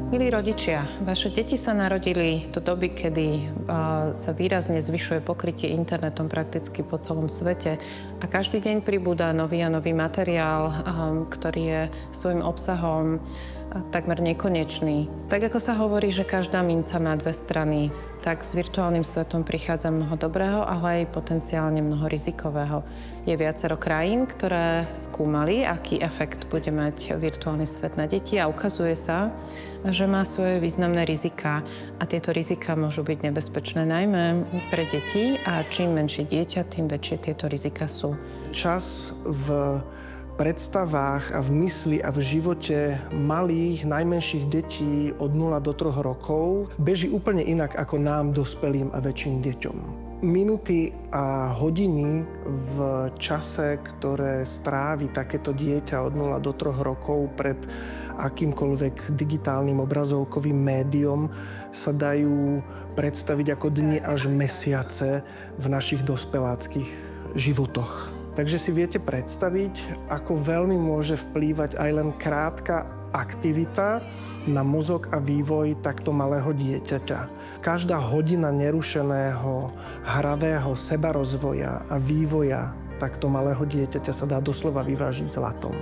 Milí rodičia, vaše deti sa narodili do doby, kedy sa výrazne zvyšuje pokrytie internetom prakticky po celom svete a každý deň pribúda nový a nový materiál, ktorý je svojím obsahom takmer nekonečný. Tak ako sa hovorí, že každá minca má dve strany, tak s virtuálnym svetom prichádza mnoho dobrého, ale aj potenciálne mnoho rizikového. Je viacero krajín, ktoré skúmali, aký efekt bude mať virtuálny svet na deti a ukazuje sa, že má svoje významné riziká a tieto riziká môžu byť nebezpečné najmä pre deti a čím menšie dieťa, tým väčšie tieto rizika sú. Čas v predstavách a v mysli a v živote malých, najmenších detí od 0 do 3 rokov beží úplne inak ako nám, dospelým a väčším deťom. Minúty a hodiny v čase, ktoré strávi takéto dieťa od 0 do 3 rokov pred akýmkoľvek digitálnym obrazovkovým médium, sa dajú predstaviť ako dni až mesiace v našich dospeláckých životoch. Takže si viete predstaviť, ako veľmi môže vplývať aj len krátka aktivita na mozog a vývoj takto malého dieťaťa. Každá hodina nerušeného, hravého sebarozvoja a vývoja takto malého dieťaťa sa dá doslova vyvážiť zlatom.